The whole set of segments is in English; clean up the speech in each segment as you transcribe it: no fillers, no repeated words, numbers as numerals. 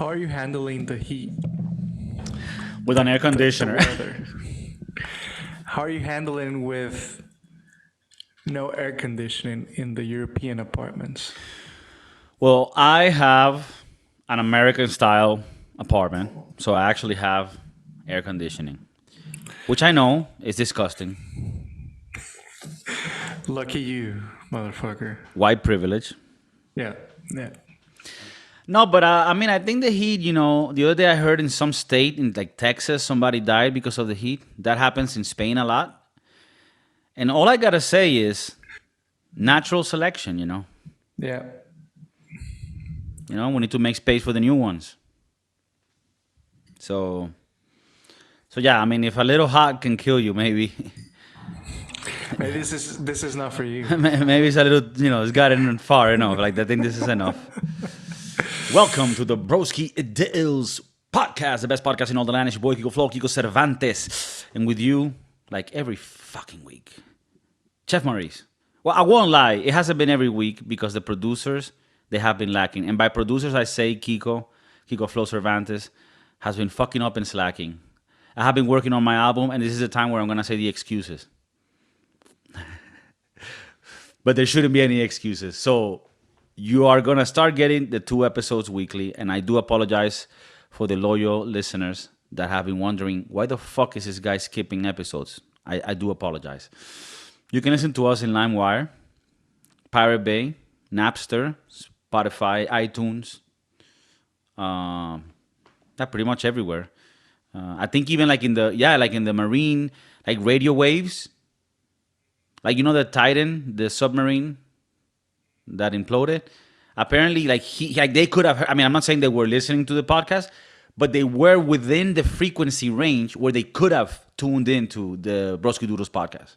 How are you handling the heat? With an air conditioner. How are you handling with no air conditioning in the European apartments? Well, I have an American style apartment, so I actually have air conditioning, which I know is disgusting. Lucky you, motherfucker. White privilege. Yeah, yeah. No, but I mean, I think the heat, the other day I heard in some state, in like Texas, somebody died because of the heat. That happens in Spain a lot. And all I got to say is natural selection. Yeah. We need to make space for the new ones. So yeah, I mean, if a little hot can kill you, maybe Maybe this is not for you. maybe it's a little, it's gotten far enough. Like, I think this is enough. Welcome to the Broski Deals podcast, the best podcast in all the land. It's your boy Kiko Flow, Kiko Cervantes, and with you, like every fucking week, Chef Maurice. Well, I won't lie, it hasn't been every week because the producers, they have been lacking. And by producers, I say Kiko Flow Cervantes has been fucking up and slacking. I have been working on my album, and this is the time where I'm gonna say the excuses. But there shouldn't be any excuses. So you are going to start getting the 2 episodes weekly. And I do apologize for the loyal listeners that have been wondering, why the fuck is this guy skipping episodes? I do apologize. You can listen to us in LimeWire, Pirate Bay, Napster, Spotify, iTunes. Pretty much everywhere. I think even like in the marine, like radio waves. Like, the Titan, the submarine that imploded. Apparently, like they could have heard, I mean, I'm not saying they were listening to the podcast, but they were within the frequency range where they could have tuned into the Broski Doodles podcast.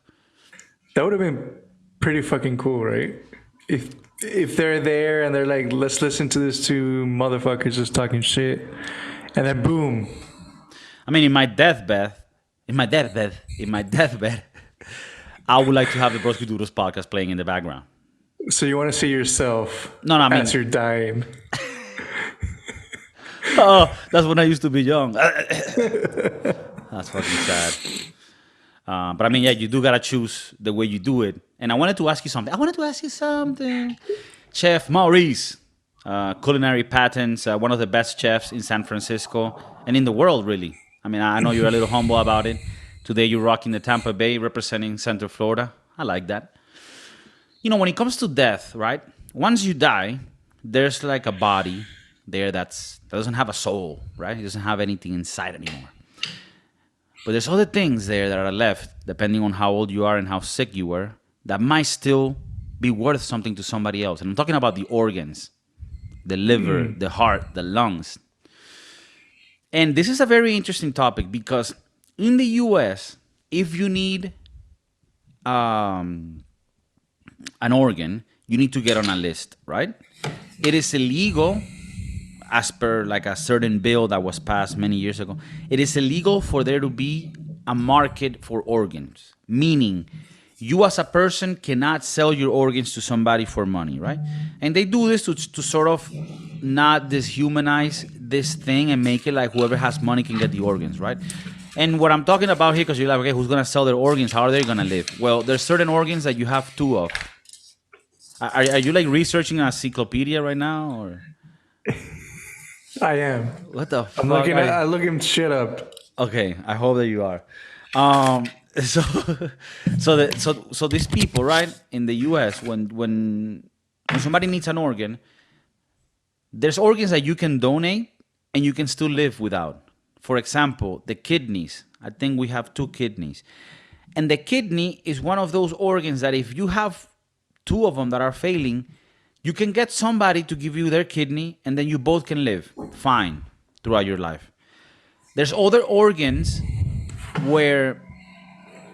That would have been pretty fucking cool, right? If they're there and they're like, let's listen to this 2 motherfuckers just talking shit, and then boom. I mean, in my deathbed, I would like to have the Broski Doodles podcast playing in the background. So you want to see yourself as you're dying. Oh, that's when I used to be young. That's fucking sad. But I mean, yeah, you do got to choose the way you do it. And I wanted to ask you something. Chef Maurice, culinary patents, one of the best chefs in San Francisco and in the world, really. I mean, I know you're a little humble about it. Today you're rocking the Tampa Bay, representing Central Florida. I like that. When it comes to death, right? Once you die, there's like a body there that doesn't have a soul, right? It doesn't have anything inside anymore. But there's other things there that are left, depending on how old you are and how sick you were, that might still be worth something to somebody else. And I'm talking about the organs, the liver, the heart, the lungs. And this is a very interesting topic because in the U.S., if you need an organ, you need to get on a list, right? It is illegal, as per like a certain bill that was passed many years ago. It is illegal for there to be a market for organs, meaning you as a person cannot sell your organs to somebody for money, right? And they do this to sort of not deshumanize this thing and make it like whoever has money can get the organs, right? And what I'm talking about here, because you're like, okay, who's going to sell their organs? How are they going to live? Well, there's certain organs that you have 2 of. Are you like researching an encyclopedia right now? Or I am. What the fuck? I'm looking shit up. Okay, I hope that you are. So these people, right, in the U.S., when somebody needs an organ, there's organs that you can donate and you can still live without. For example, the kidneys. I think we have 2 kidneys. And the kidney is one of those organs that if you have 2 of them that are failing, you can get somebody to give you their kidney and then you both can live fine throughout your life. There's other organs where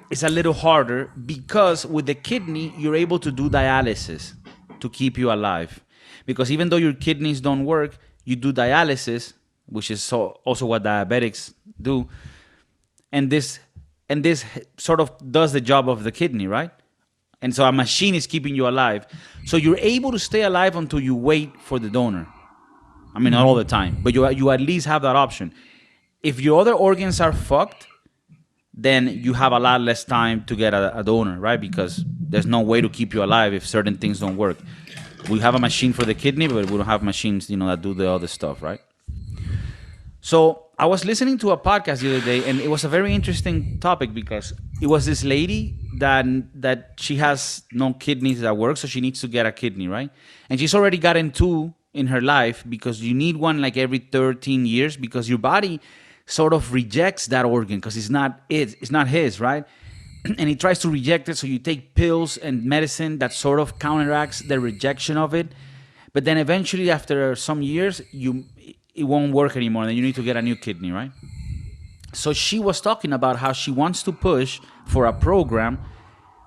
it's a little harder because with the kidney, you're able to do dialysis to keep you alive. Because even though your kidneys don't work, you do dialysis, which is also what diabetics do. And this sort of does the job of the kidney, right? And so a machine is keeping you alive. So you're able to stay alive until you wait for the donor. I mean, not all the time, but you at least have that option. If your other organs are fucked, then you have a lot less time to get a donor, right? Because there's no way to keep you alive if certain things don't work. We have a machine for the kidney, but we don't have machines, that do the other stuff, right? So I was listening to a podcast the other day, and it was a very interesting topic because it was this lady that she has no kidneys that work, so she needs to get a kidney, right? And she's already gotten two in her life because you need one like every 13 years because your body sort of rejects that organ because it's not his, right? And he tries to reject it, so you take pills and medicine that sort of counteracts the rejection of it. But then eventually, after some years, it won't work anymore, and then you need to get a new kidney, right? So she was talking about how she wants to push for a program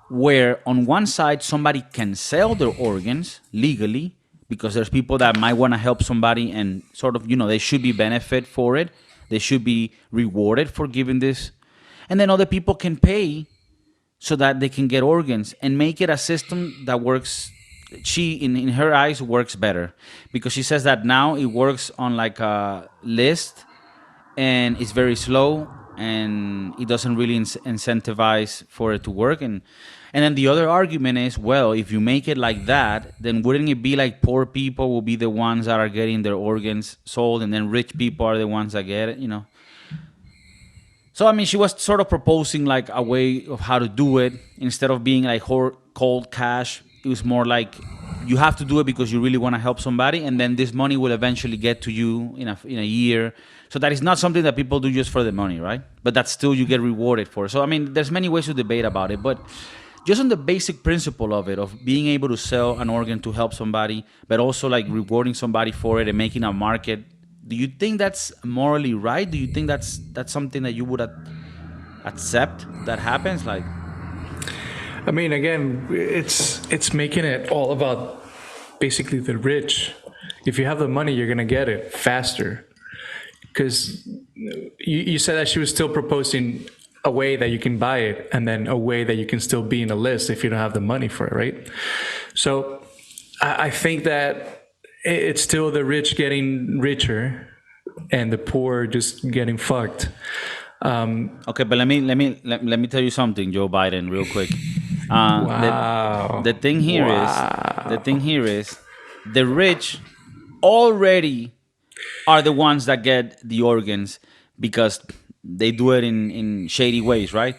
where on one side somebody can sell their organs legally because there's people that might want to help somebody and sort of, they should be benefit for it. They should be rewarded for giving this. And then other people can pay so that they can get organs and make it a system that works. She, in her eyes, works better because she says that now it works on like a list and it's very slow and it doesn't really incentivize for it to work. And then the other argument is, well, if you make it like that, then wouldn't it be like poor people will be the ones that are getting their organs sold and then rich people are the ones that get it, So, I mean, she was sort of proposing like a way of how to do it instead of being like cold cash. It was more like you have to do it because you really want to help somebody, and then this money will eventually get to you in a year. So that is not something that people do just for the money, right? But that still you get rewarded for. So, I mean, there's many ways to debate about it, but just on the basic principle of it, of being able to sell an organ to help somebody, but also like rewarding somebody for it and making a market. Do you think that's morally right? Do you think that's something that you would accept that happens? Like, I mean, again, it's making it all about basically the rich. If you have the money, you're gonna get it faster. Because you said that she was still proposing a way that you can buy it, and then a way that you can still be in a list if you don't have the money for it, right? So I think that it's still the rich getting richer, and the poor just getting fucked. Okay, but let me tell you something, Joe Biden, real quick. Wow. The thing here is the rich already are the ones that get the organs because they do it in shady ways, right?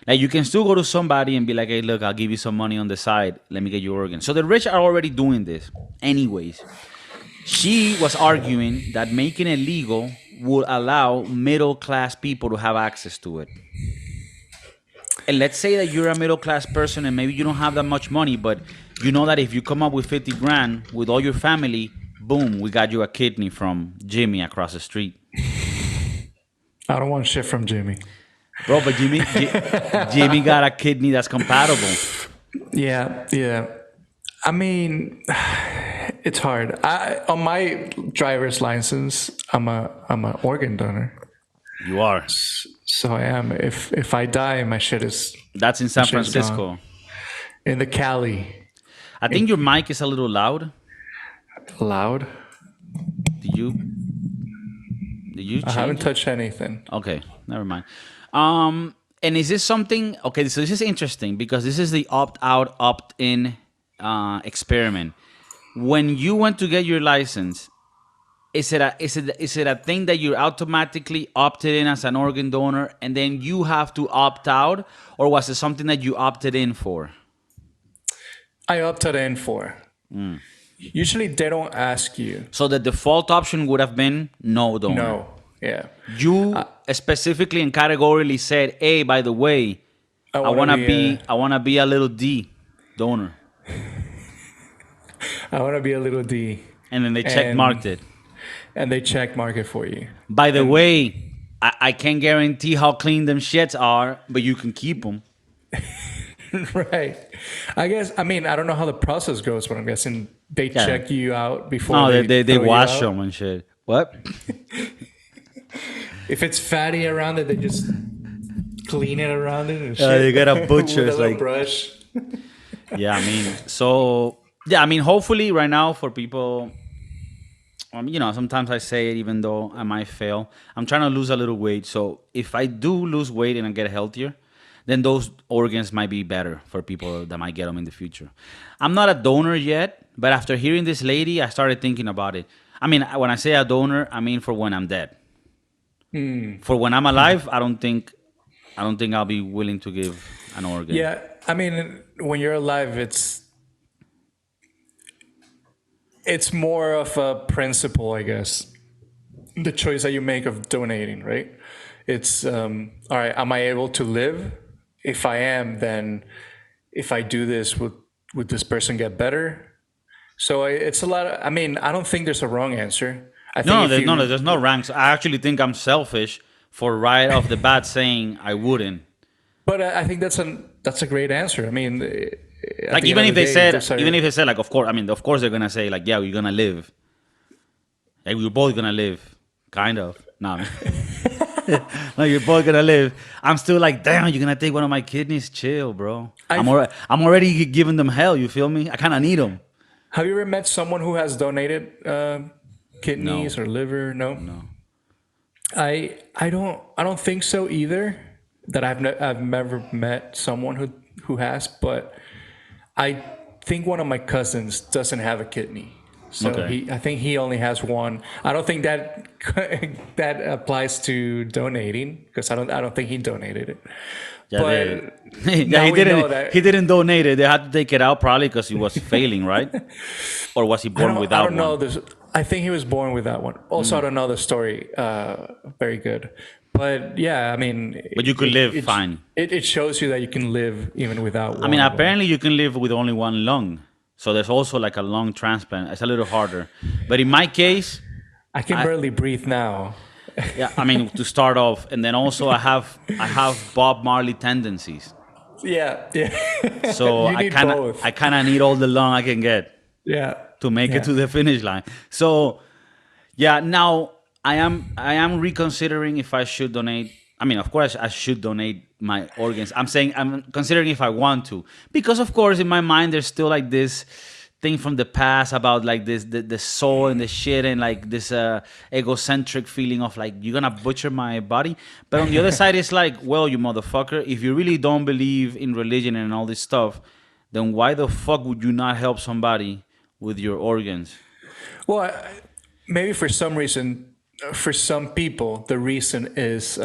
Like you can still go to somebody and be like, hey, look, I'll give you some money on the side. Let me get your organs. So the rich are already doing this anyways. She was arguing that making it legal would allow middle-class people to have access to it. And let's say that you're a middle-class person and maybe you don't have that much money, but you know that if you come up with 50 grand with all your family, boom, we got you a kidney from Jimmy across the street. I don't want shit from Jimmy. Bro, but Jimmy got a kidney that's compatible. Yeah. I mean, it's hard. On my driver's license, I'm a organ donor. You are. So I am. If I die, my shit is. That's in San Francisco. Gone. In the Cali. I think your mic is a little loud. Loud? Did you I haven't touched anything. Okay, never mind. And is this something? Okay, so this is interesting because this is the opt-out, opt-in experiment. When you went to get your license, is it a thing that you're automatically opted in as an organ donor and then you have to opt out, or was it something that you opted in for? I opted in for. Usually they don't ask you. So the default option would have been no donor. No, yeah. You specifically and categorically said, "Hey, by the way, I want to be a little D donor." I want to be a little D. And then they check marked it. And they check mark it for you. By the way, I can't guarantee how clean them shits are, but you can keep them. Right. I don't know how the process goes, but I'm guessing they check you out before. No, they wash them and shit. What? If it's fatty around it, they just clean it around it and shit. You got a butcher with a little brush. Yeah, hopefully right now for people sometimes I say it even though I might fail. I'm trying to lose a little weight. So if I do lose weight and I get healthier, then those organs might be better for people that might get them in the future. I'm not a donor yet, but after hearing this lady, I started thinking about it. I mean, when I say a donor, I mean for when I'm dead. For when I'm alive, I don't think I'll be willing to give an organ. Yeah, I mean, when you're alive, it's more of a principle, I guess. The choice that you make of donating, right? It's all right. Am I able to live? If I am, then if I do this, would this person get better? So it's a lot. I mean, I don't think there's a wrong answer. I think There's no ranks. I actually think I'm selfish for right off the bat saying I wouldn't. But I think that's a great answer. I mean, Like even if they said, like, of course they're gonna say like, yeah, you're gonna live. Like we're both gonna live, kind of. Nah, no, you're both gonna live. I'm still like, damn, you're gonna take one of my kidneys. Chill, bro. I'm already giving them hell. You feel me? I kind of need them. Have you ever met someone who has donated kidneys or liver? No. I don't think so either. That I've never met someone who has, but I think one of my cousins doesn't have a kidney. So I think he only has one. I don't think that applies to donating because I don't think he donated it. Yeah, but yeah, he didn't donate it. They had to take it out probably because he was failing, right? Or was he born without one? I don't know. I think he was born with that one. Also, I don't know the story very good. But yeah, I mean... But you could live fine. It shows you that you can live even without one. I mean, apparently you can live with only one lung. So there's also like a lung transplant. It's a little harder. But in my case... I can barely breathe now. Yeah, I mean, to start off. And then also I have Bob Marley tendencies. Yeah. So I kind of need all the lung I can get. Yeah. To make it to the finish line. So, yeah, now... I am reconsidering if I should donate. I mean, of course, I should donate my organs. I'm considering if I want to. Because, of course, in my mind, there's still like this thing from the past about like this, the soul and the shit and like this egocentric feeling of like, you're going to butcher my body. But on the other side, it's like, well, you motherfucker, if you really don't believe in religion and all this stuff, then why the fuck would you not help somebody with your organs? Well, maybe for some reason... For some people, the reason is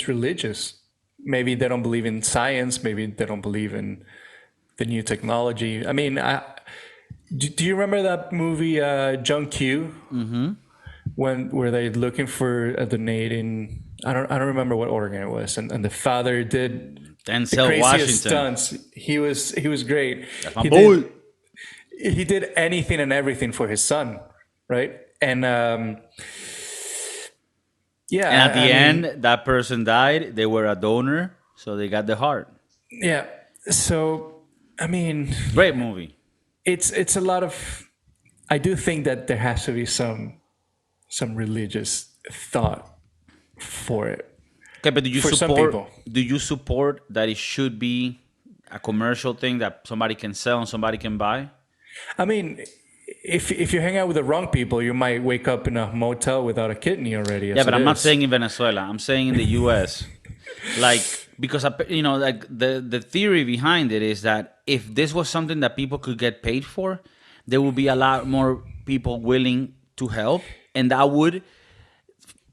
religious. Maybe they don't believe in science. Maybe they don't believe in the new technology. I mean, do you remember that movie John Q? Mm-hmm. Where they're looking for a donating. I don't remember what organ it was, and the father did Denzel the craziest Washington stunts. He was great. That's my boy. He did anything and everything for his son, right? And and at the end, that person died. They were a donor, so they got the heart. Yeah. So, I mean, great movie. It's a lot of. I do think that there has to be some religious thought for it. Okay, but do you support that it should be a commercial thing that somebody can sell and somebody can buy? I mean. If you hang out with the wrong people, you might wake up in a motel without a kidney already. Yeah, but I'm not saying in Venezuela. I'm saying in the U.S. Like, because, like the theory behind it is that if this was something that people could get paid for, there would be a lot more people willing to help. And that would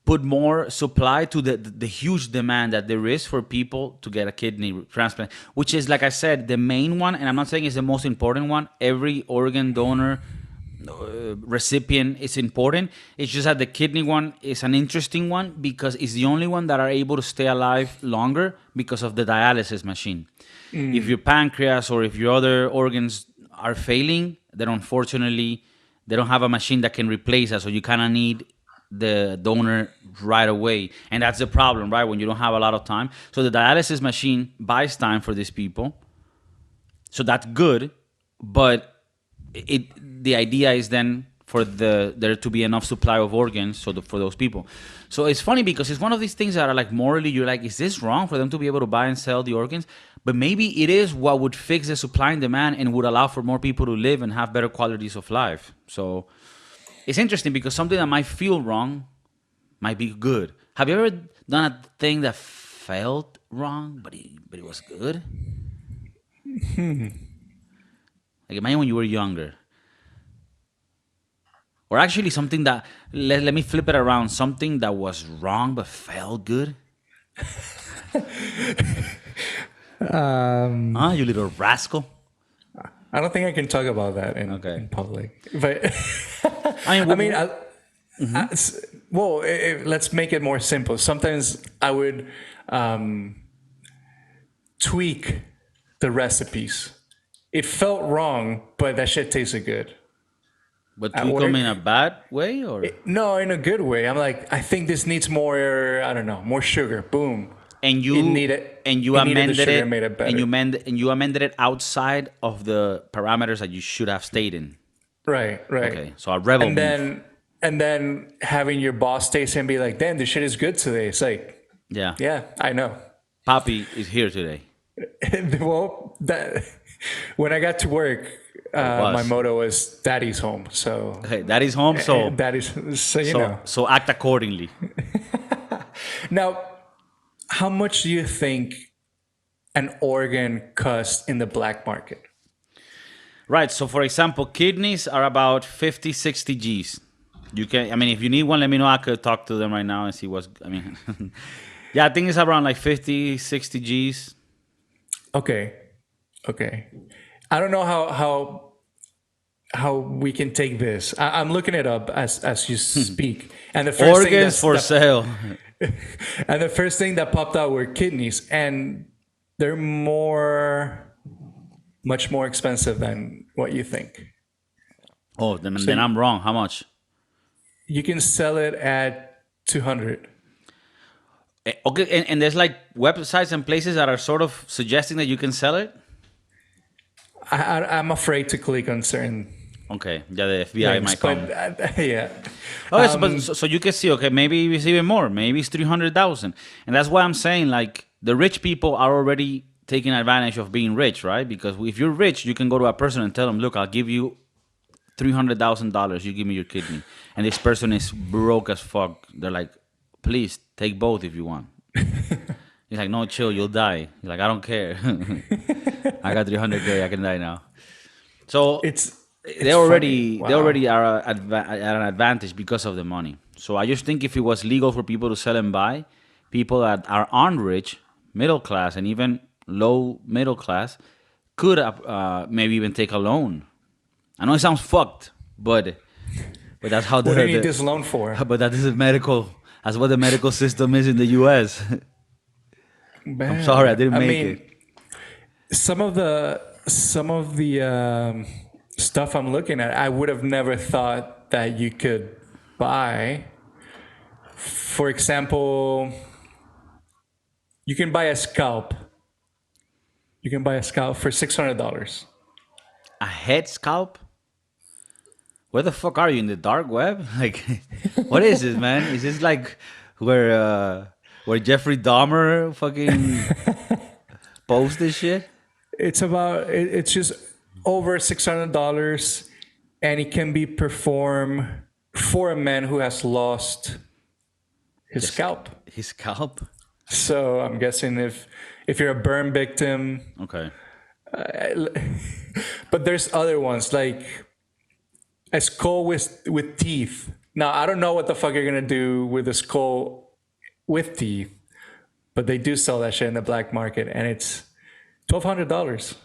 put more supply to the huge demand that there is for people to get a kidney transplant, which is, like I said, the main one. And I'm not saying it's the most important one. Every organ donor recipient is important. It's just that the kidney one is an interesting one because it's the only one that are able to stay alive longer because of the dialysis machine. If your pancreas or if your other organs are failing, then unfortunately they don't have a machine that can replace that. So you kind of need the donor right away. And that's the problem, right? When you don't have a lot of time. So the dialysis machine buys time for these people. So that's good, but the idea is then for there to be enough supply of organs for those people. So it's funny because it's one of these things that are like morally, you're like, is this wrong for them to be able to buy and sell the organs? But maybe it is what would fix the supply and demand and would allow for more people to live and have better qualities of life. So it's interesting because something that might feel wrong might be good. Have you ever done a thing that felt wrong, but it was good? Like imagine when you were younger. Or actually something that, let me flip it around, something that was wrong but felt good. You little rascal. I don't think I can talk about that in public. But well, let's make it more simple. Sometimes I would tweak the recipes. It felt wrong, but that shit tasted good. But tweak them in a bad way, or no, in a good way. I'm like, I think this needs more. I don't know, more sugar. Boom. And you amended it, and you amended it outside of the parameters that you should have stayed in. Right. Okay, so a rebel move. And then having your boss taste and be like, damn, this shit is good today. It's like, yeah, I know. Papi is here today. Well, when I got to work, my motto was "Daddy's home." So Daddy's home. So so act accordingly. Now, how much do you think an organ costs in the black market? Right. So, for example, kidneys are about 50, 60 G's. You can. I mean, if you need one, let me know. I could talk to them right now and see what's. I mean, yeah, I think it's around like 50, 60 G's. Okay. I don't know how we can take this. I'm looking it up as you speak, and the first organs for sale. And the first thing that popped out were kidneys, and they're much more expensive than what you think. Oh, then I'm wrong. How much? You can sell it at 200. Okay, and there's like websites and places that are sort of suggesting that you can sell it. I'm afraid to click on certain. Okay, yeah, the FBI might come. Yeah. Okay, so you can see. Okay, maybe it's even more. Maybe it's 300,000, and that's why I'm saying like the rich people are already taking advantage of being rich, right? Because if you're rich, you can go to a person and tell them, "Look, I'll give you $300,000. You give me your kidney," and this person is broke as fuck. They're like, "Please take both if you want." He's like, "No, chill, you'll die." He's like, "I don't care. I got 300K. I can die now." So they already are at an advantage because of the money. So I just think if it was legal for people to sell and buy, people that aren't rich, middle class, and even low middle class could maybe even take a loan. I know it sounds fucked, but that's how. What do you need this loan for? But that is medical. That's what the medical system is in the U.S. Man, I'm sorry, I didn't make it. Some of the stuff I'm looking at, I would have never thought that you could buy. For example, you can buy a scalp. You can buy a scalp for $600. A head scalp? Where the fuck are you, in the dark web? Like, what is this, man? Is this like where Jeffrey Dahmer fucking posts this shit? It's just over $600, and it can be performed for a man who has lost his scalp. His scalp? So I'm guessing if you're a burn victim. Okay. But there's other ones like a skull with teeth. Now I don't know what the fuck you're gonna do with a skull with teeth, but they do sell that shit in the black market, and it's $1,200.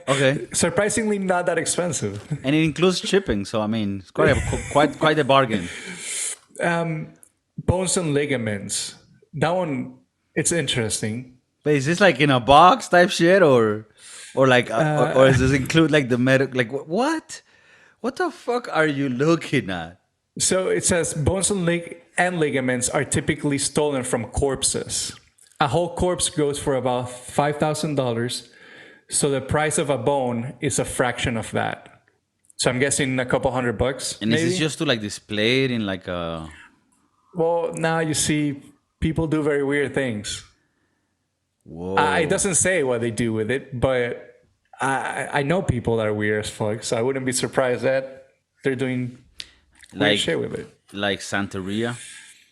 Okay. Surprisingly, not that expensive. And it includes shipping, so I mean, it's quite a bargain. Bones and ligaments. That one, it's interesting. But is this like in a box type shit, or like, or does this include like the medic? Like what? What the fuck are you looking at? So it says bones and ligaments are typically stolen from corpses. A whole corpse goes for about $5,000. So the price of a bone is a fraction of that. So I'm guessing a couple $100. And maybe? Is this just to like display it in like a? Well, now you see people do very weird things. Whoa. It doesn't say what they do with it, but I know people that are weird as fuck, so I wouldn't be surprised that they're doing weird Like shit with it. like Santeria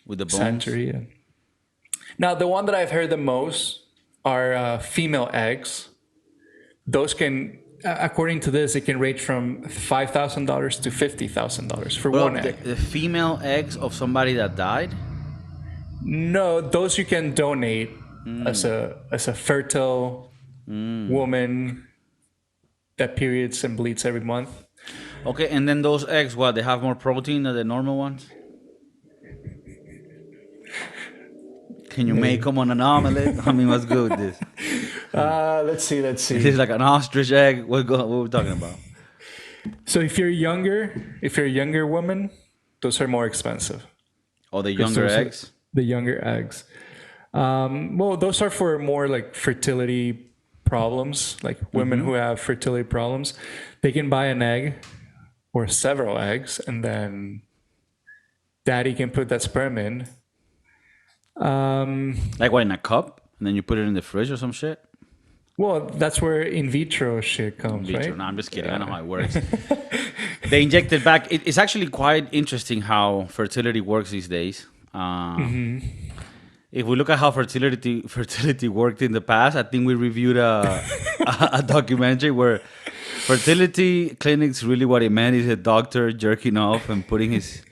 with the bones. Santeria. Now, the one that I've heard the most are female eggs. Those can, according to this, it can range from $5,000 to $50,000 for Well, one egg. the female eggs of somebody that died. No, those you can donate as a fertile woman that periods and bleeds every month. Okay, and then those eggs, what? They have more protein than the normal ones. Can you make them on an omelet? I mean, what's good with this? Let's see. Is this like an ostrich egg? What are we talking about? So if you're a younger woman, those are more expensive. Oh, the younger Those are eggs? the younger eggs. Well, those are for more like fertility problems, like women who have fertility problems. They can buy an egg or several eggs, and then daddy can put that sperm in. Like what, in a cup? And then you put it in the fridge or some shit? Well, that's where in vitro shit comes, right? No, I'm just kidding. I know how it works. They inject it back. It's actually quite interesting how fertility works these days. If we look at how fertility worked in the past, I think we reviewed a documentary where fertility clinics, really what it meant is a doctor jerking off and putting his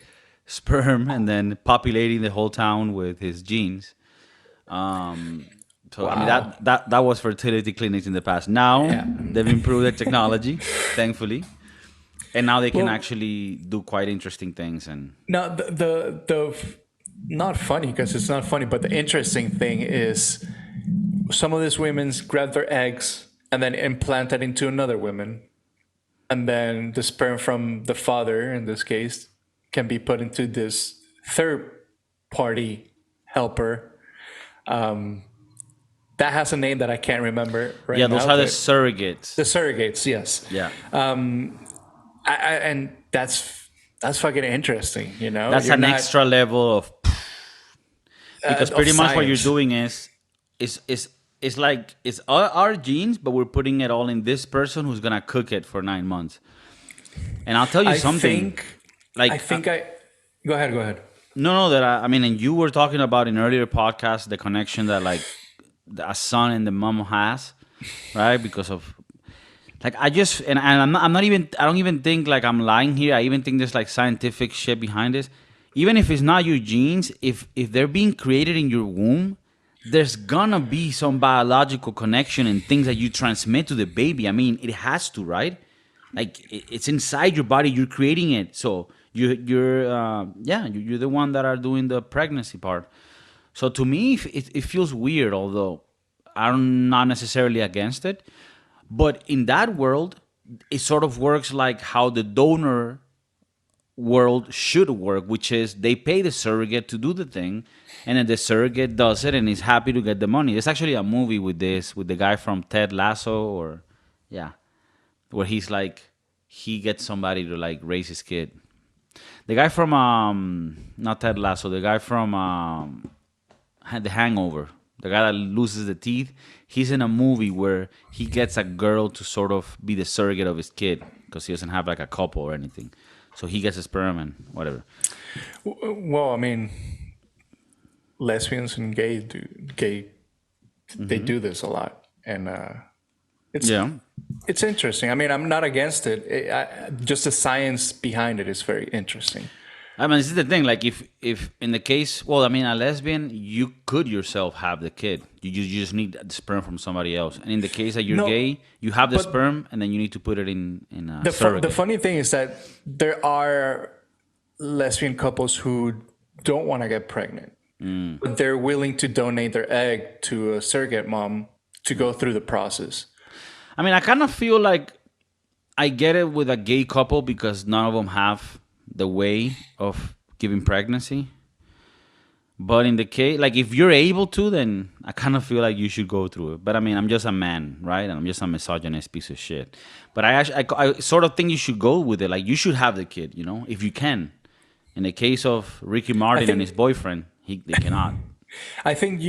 sperm and then populating the whole town with his genes. So I mean that was fertility clinics in the past. Now they've improved the technology, thankfully, and now they can actually do quite interesting things. And Now, the not funny because it's not funny, but the interesting thing is some of these women grab their eggs and then implant it into another woman, and then the sperm from the father, in this case, can be put into this third party helper. That has a name that I can't remember right now. yeah, those are the but- surrogates. the surrogates, yes. Yeah, And that's fucking interesting, you know? that's You're an not- extra level of because of pretty much what you're science. doing is like it's our genes, but we're putting it all in this person who's gonna cook it for 9 months. And I'll tell you something. I think go ahead. No, that I mean, and you were talking about in earlier podcasts the connection that like a son and the mom has, right? Because of like and I'm not even I don't even think like I'm lying here. I even think there's like scientific shit behind this. Even if it's not your genes, if they're being created in your womb, there's gonna be some biological connection and things that you transmit to the baby. I mean, it has to, right? Like it's inside your body. You're creating it, so you're the one that are doing the pregnancy part. So to me, it feels weird, although I'm not necessarily against it. But in that world, it sort of works like how the donor world should work, which is they pay the surrogate to do the thing, and then the surrogate does it and is happy to get the money. There's actually a movie with the guy from Ted Lasso, where he's like, he gets somebody to like raise his kid. The guy from not Ted Lasso, the guy from The Hangover, the guy that loses the teeth, he's in a movie where he gets a girl to sort of be the surrogate of his kid because he doesn't have like a couple or anything. So he gets a sperm and whatever. Well, I mean, lesbians and they do this a lot, and it's interesting. I mean, I'm not against it. Just the science behind it is very interesting. I mean, this is the thing. Like, if in the case, well, I mean, a lesbian, you could yourself have the kid. You just need the sperm from somebody else. And in the case that you're gay, you have the sperm, and then you need to put it in a surrogate. The funny thing is that there are lesbian couples who don't want to get pregnant. But they're willing to donate their egg to a surrogate mom to go through the process. I mean, I kind of feel like I get it with a gay couple because none of them have the way of giving pregnancy. But in the case, like if you're able to, then I kind of feel like you should go through it. But I mean, I'm just a man, right? And I'm just a misogynist piece of shit. But I sort of think you should go with it. Like you should have the kid, you know, if you can. In the case of Ricky Martin and his boyfriend, they cannot. I think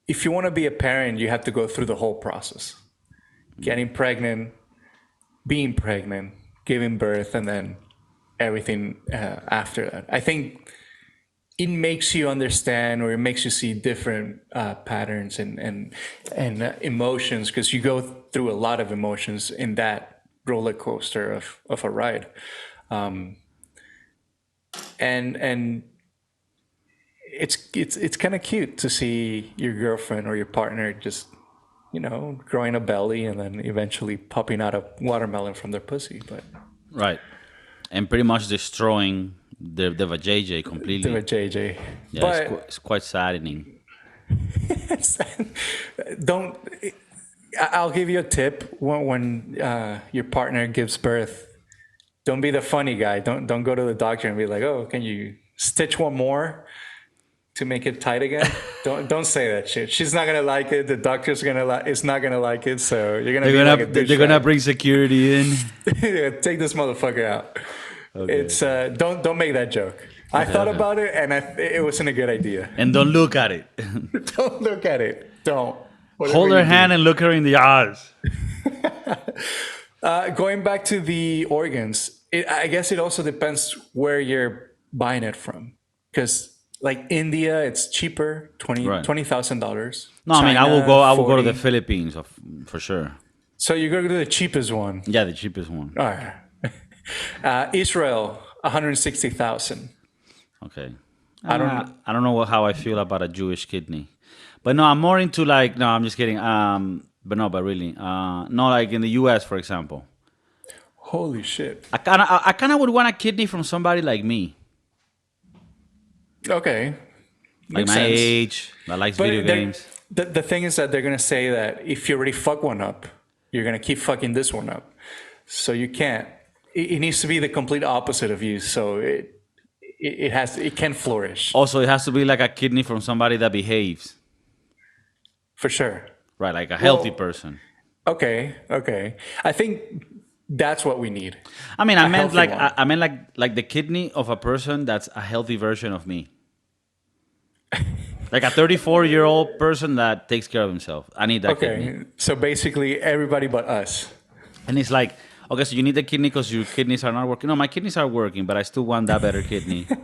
if you want to be a parent, you have to go through the whole process. Getting pregnant, being pregnant, giving birth, and then everything after that. I think it makes you understand, or it makes you see different patterns and emotions, because you go through a lot of emotions in that roller coaster of a ride. And it's kind of cute to see your girlfriend or your partner just, growing a belly and then eventually popping out a watermelon from their pussy. But Right. And pretty much destroying the vajayjay completely. to a JJ. Yeah, But it's quite saddening. don't. I'll give you a tip when your partner gives birth. Don't be the funny guy. Don't go to the doctor and be like, "Oh, can you stitch one more to make it tight again?" Don't say that shit. She's not gonna like it. The doctor's is not gonna like it. So you're gonna They're gonna bring security in. take this motherfucker out. Okay. It's don't make that joke. I thought about it and it wasn't a good idea. And don't look at it. Don't look at it. Don't. Whatever Hold you her do. hand and look her in the eyes. Going back to the organs, I guess it also depends where you're buying it from. Because like India, it's cheaper, Right. $20,000. No, I mean I will go to the Philippines for sure. So you go to the cheapest one. Yeah, the cheapest one. All right. Israel, 160,000. Okay. I don't- I don't know how I feel about a Jewish kidney, but no, I'm more into like no, I'm just kidding. But really, no, like in the U.S. for example, Holy shit. I kind of would want a kidney from somebody like me, Okay. like Makes my sense. age, that likes But video games. the thing is that they're going to say that if you already fuck one up, you're going to keep fucking this one up. So you can't. It needs to be the complete opposite of you. So it can flourish Also, it has to be like a kidney from somebody that behaves, for sure. right? Like a healthy Well- person. Okay. I think that's what we need. I mean, I a meant healthy like one. I meant like the kidney of a person that's a healthy version of me. Like a 34-year-old person that takes care of himself. I need that kidney. Okay. So basically, everybody but us. And it's like, okay, so you need the kidney because your kidneys are not working. No, my kidneys are working, but I still want that better kidney. Do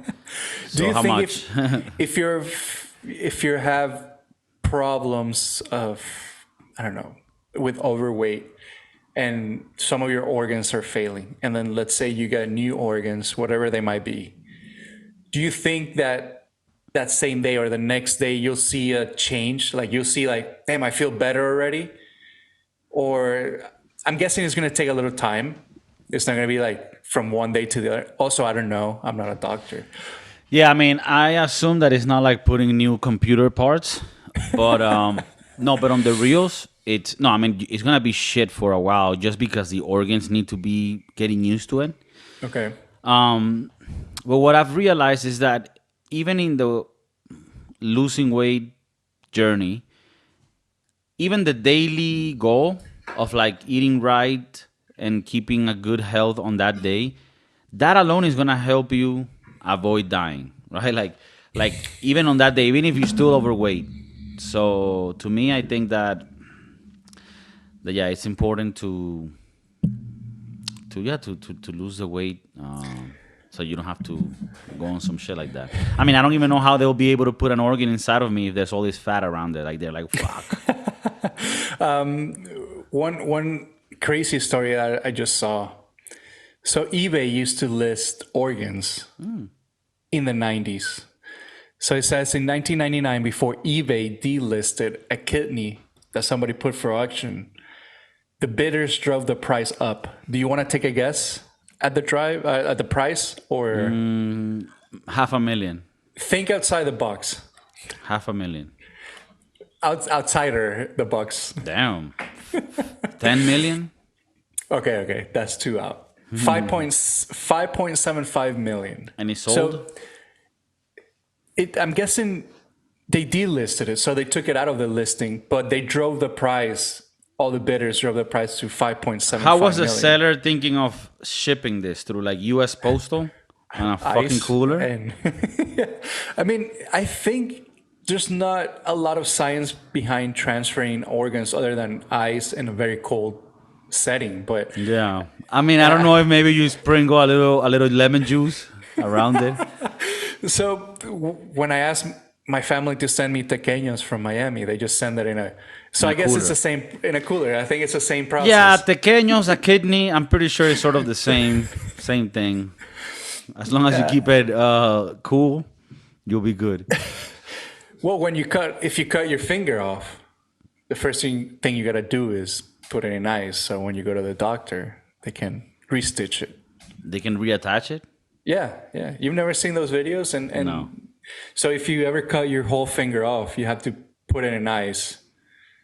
So you how think much? if you have problems of, I don't know, with overweight, and some of your organs are failing, and then let's say you get new organs, whatever they might be, do you think that same day or the next day you'll see a change? Like you'll see like, damn, I feel better already? Or I'm guessing it's going to take a little time. It's not going to be like from one day to the other. Also, I don't know. I'm not a doctor. Yeah, I mean, I assume that it's not like putting new computer parts, but no, but on the reels, it's no. I mean, it's gonna be shit for a while just because the organs need to be getting used to it. Okay. But what I've realized is that even in the losing weight journey, even the daily goal of like eating right and keeping a good health on that day, that alone is gonna help you avoid dying, right? Like even on that day, even if you're still overweight. So to me, I think that yeah, it's important to lose the weight. So you don't have to go on some shit like that. I mean, I don't even know how they'll be able to put an organ inside of me if there's all this fat around it. Like they're like, fuck. One crazy story that I just saw. So eBay used to list organs in the 90s. So it says in 1999, before eBay delisted a kidney that somebody put for auction, the bidders drove the price up. Do you want to take a guess at the price, or $500,000. think outside the box? $500,000. Outsider the box. Damn. 10 million? Okay, that's two out. 5.75 million. And it's sold? So I'm guessing they delisted it, so they took it out of the listing, but they drove the price. All the bidders drove the price to 5.75 How was the million. seller thinking of shipping this through like U.S. Postal on a fucking Ice cooler? And I mean, I think there's not a lot of science behind transferring organs other than ice in a very cold setting. But Yeah. I mean, I don't know if maybe you sprinkle a little lemon juice around it. so when I asked my family to send me tequeños from Miami, they just send it in a. So In a I guess it's cooler. the same in a cooler. I think it's the same process. Yeah, tequeños, a kidney. I'm pretty sure it's sort of the same thing. As long as you keep it cool, you'll be good. Well, if you cut your finger off, the first thing you gotta do is put it in ice. So when you go to the doctor, they can restitch it. They can reattach it. Yeah, yeah. You've never seen those videos, and No. so if you ever cut your whole finger off, you have to put it in ice.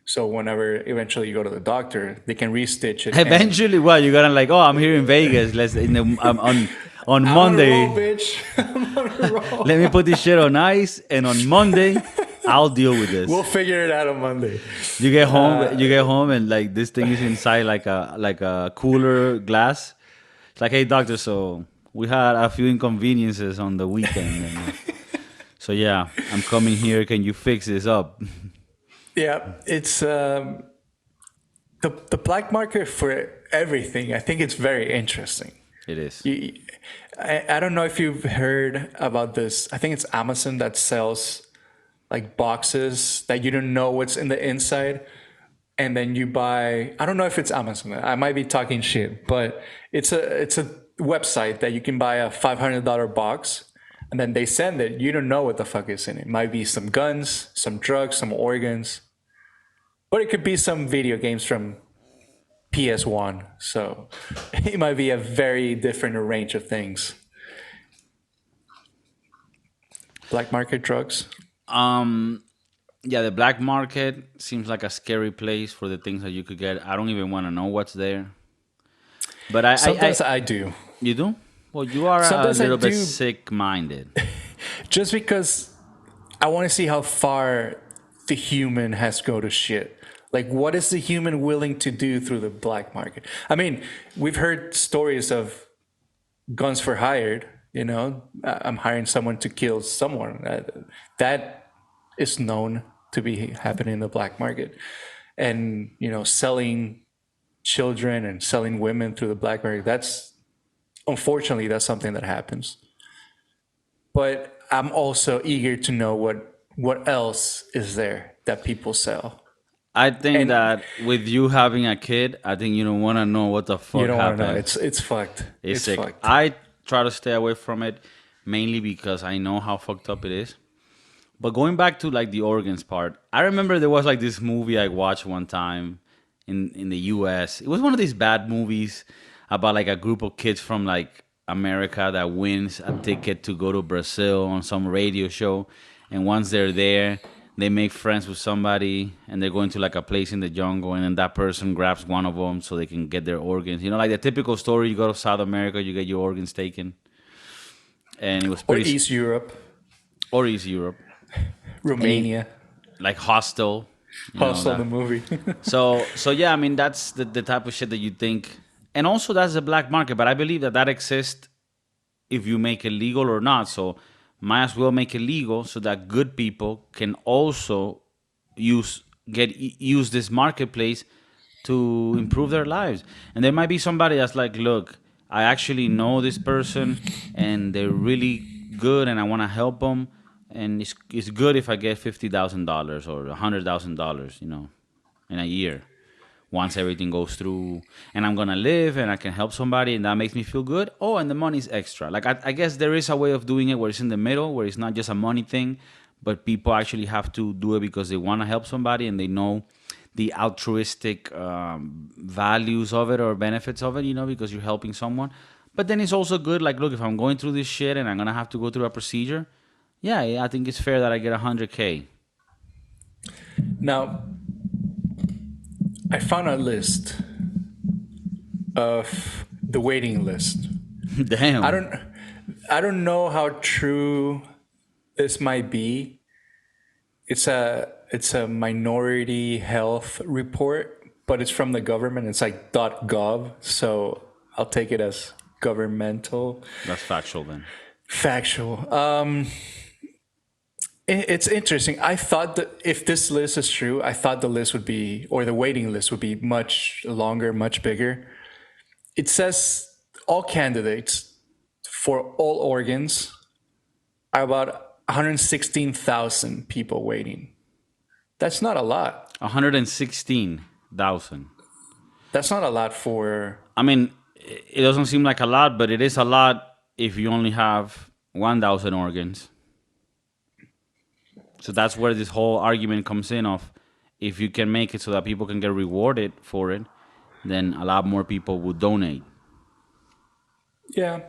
So whenever eventually you go to the doctor, they can restitch it. Eventually, what you gonna like? Oh, I'm here in Vegas. On Monday. I'm on a roll, bitch. I'm on a roll. Let me put this shit on ice, and on Monday, I'll deal with this. We'll figure it out on Monday. You get home, and like this thing is inside like a cooler glass. It's like, hey doctor, so we had a few inconveniences on the weekend, and, so yeah, I'm coming here. Can you fix this up? Yeah, it's the black market for everything. I think it's very interesting. It is. I don't know if you've heard about this. I think it's Amazon that sells like boxes that you don't know what's in the inside, and then you buy. I don't know if it's Amazon. I might be talking shit, but it's a website that you can buy a $500 box, and then they send it. You don't know what the fuck is in it. It might be some guns, some drugs, some organs, but it could be some video games from PS1. So it might be a very different range of things. Black market drugs. Yeah, the black market seems like a scary place for the things that you could get. I don't even want to know what's there. But Sometimes I do. You do? Well, you are Sometimes a little I bit do. sick-minded. Just because I want to see how far the human has to go to shit. Like, what is the human willing to do through the black market? I mean, we've heard stories of guns for hired. You know, I'm hiring someone to kill someone. That is known to be happening in the black market. And, you know, selling children and selling women through the black market, unfortunately, that's something that happens. But I'm also eager to know what else is there that people sell. I think that with you having a kid, I think you don't want to know what the fuck You don't want happened. to know. It's fucked. It's sick. Fucked. I try to stay away from it mainly because I know how fucked up it is. But going back to like the organs part, I remember there was like this movie I watched one time in the US. It was one of these bad movies about like a group of kids from like America that wins a ticket to go to Brazil on some radio show. And once they're there, they make friends with somebody and they're going to like a place in the jungle, and then that person grabs one of them so they can get their organs. You know, like the typical story, you go to South America, you get your organs taken. And it was Or pretty... East Europe, Or East Europe. Romania. Like Hostel. you know, Hustle that- the movie. So yeah, I mean, that's the type of shit that you think. And also that's the black market, but I believe that exists if you make it legal or not. So might as well make it legal so that good people can also use this marketplace to improve their lives. And there might be somebody that's like, look, I actually know this person and they're really good and I want to help them. And it's good if I get $50,000 or $100,000, you know, in a year. Once everything goes through, and I'm gonna live and I can help somebody and that makes me feel good. Oh, and the money's extra. Like I guess there is a way of doing it where it's in the middle, where it's not just a money thing, but people actually have to do it because they want to help somebody and they know the altruistic values of it or benefits of it, you know, because you're helping someone. But then it's also good, like, look, if I'm going through this shit and I'm gonna have to go through a procedure, yeah, I think it's fair that I get $100K. Now, I found a list of the waiting list. Damn. I don't know how true this might be. It's a minority health report, but it's from the government. It's like .gov, so I'll take it as governmental. That's factual then. Factual. It's interesting. I thought that if this list is true, I thought the list would be, or the waiting list would be much longer, much bigger. It says all candidates for all organs are about 116,000 people waiting. That's not a lot. 116,000. That's not a lot for. I mean, it doesn't seem like a lot, but it is a lot if you only have 1,000 organs. So that's where this whole argument comes in of if you can make it so that people can get rewarded for it, then a lot more people would donate. Yeah.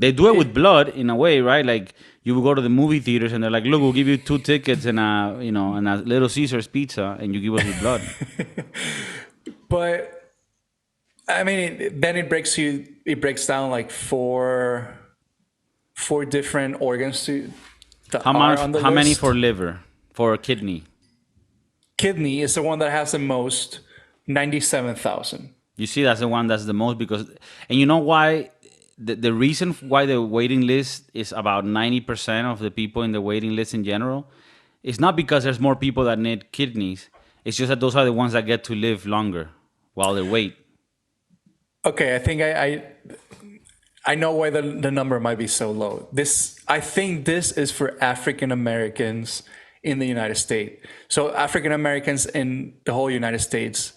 They do it with blood in a way, right? Like you will go to the movie theaters and they're like, "Look, we'll give you 2 tickets and and a Little Caesars pizza, and you give us your blood." But I mean, then it breaks down like four different organs How many for liver, for kidney? Kidney is the one that has the most, 97,000. You see, that's the one that's the most and you know why? The reason why the waiting list is about 90% of the people in the waiting list in general is not because there's more people that need kidneys. It's just that those are the ones that get to live longer while they wait. Okay, I think I know why the number might be so low. I think this is for African Americans in the United States. So African Americans in the whole United States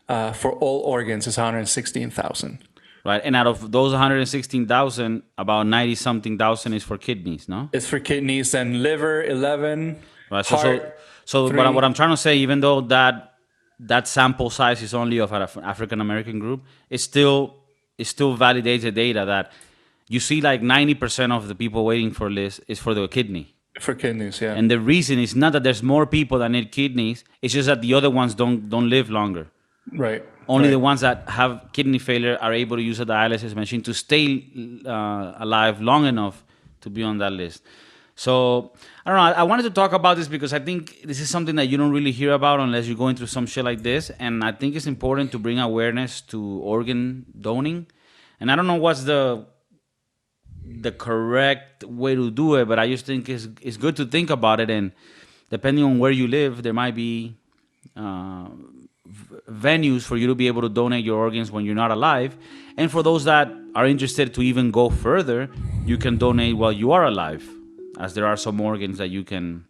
for all organs is 116,000. Right, and out of those 116,000, about 90-something thousand is for kidneys, no? It's for kidneys and liver, 11. Right. Heart, So 3. what I'm trying to say, even though that sample size is only of an African American group, it still validates the data that you see like 90% of the people waiting for this is for the kidney. For kidneys, yeah. And the reason is not that there's more people that need kidneys, it's just that the other ones don't live longer. Right. Only the ones that have kidney failure are able to use a dialysis machine to stay alive long enough to be on that list. So, I don't know. I wanted to talk about this because I think this is something that you don't really hear about unless you're going through some shit like this. And I think it's important to bring awareness to organ donating. And I don't know what's the correct way to do it, but I just think it's good to think about it. And depending on where you live, there might be venues for you to be able to donate your organs when you're not alive. And for those that are interested to even go further, you can donate while you are alive, as there are some organs that you can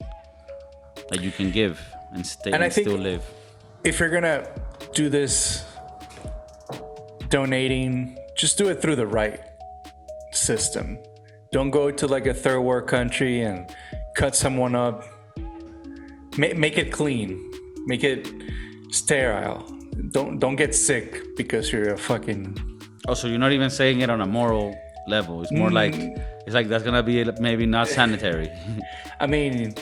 give and still live. If you're gonna do this donating, just do it through the right system. Don't go to like a third world country and cut someone up. Make it clean. Make it sterile. Don't get sick because you're a fucking. Oh, so you're not even saying it on a moral level. It's more like that's gonna be maybe not sanitary. I mean,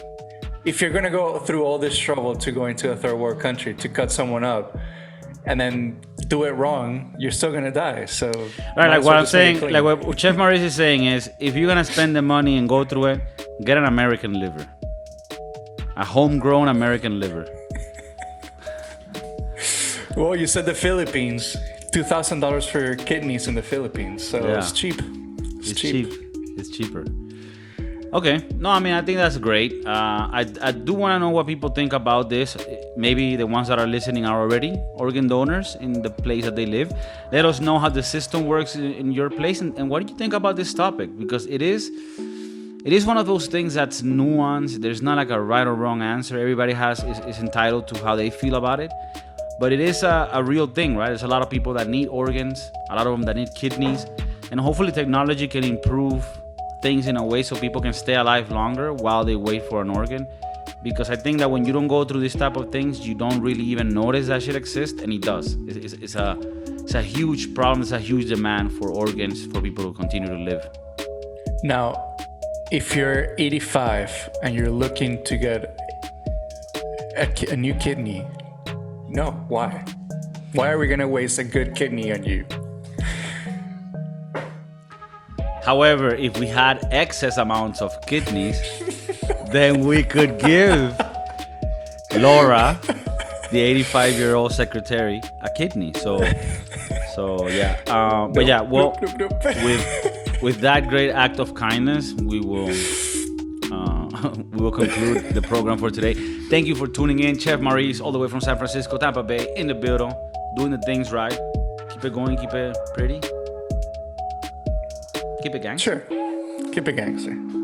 if you're gonna go through all this trouble to go into a third world country to cut someone up, and then do it wrong, you're still gonna die. So right, like what I'm saying, like what Chef Maurice is saying is, if you're gonna spend the money and go through it, get an American liver, a homegrown American liver. Well, you said the Philippines, $2,000 for kidneys in the Philippines, so Yeah. it's cheap. It's cheap. It's cheaper. Okay. No, I mean, I think that's great. I do want to know what people think about this. Maybe the ones that are listening are already organ donors in the place that they live. Let us know how the system works in your place, and what do you think about this topic? Because it is one of those things that's nuanced. There's not like a right or wrong answer. Everybody is entitled to how they feel about it. But it is a real thing, right? There's a lot of people that need organs, a lot of them that need kidneys. And hopefully technology can improve things in a way so people can stay alive longer while they wait for an organ. Because I think that when you don't go through this type of things, you don't really even notice that shit exists, and it does. It's a huge problem. It's a huge demand for organs for people to continue to live. Now, if you're 85 and you're looking to get a new kidney, no, why? Why are we gonna waste a good kidney on you? However, if we had excess amounts of kidneys, then we could give Laura, the 85-year-old secretary, a kidney. So yeah. But yeah, well, with that great act of kindness, we will we will conclude the program for today. Thank you for tuning in. Chef Maurice, all the way from San Francisco, Tampa Bay, in the building, doing the things right. Keep it going, keep it pretty. Keep it gangster. Sure. Keep it gangster.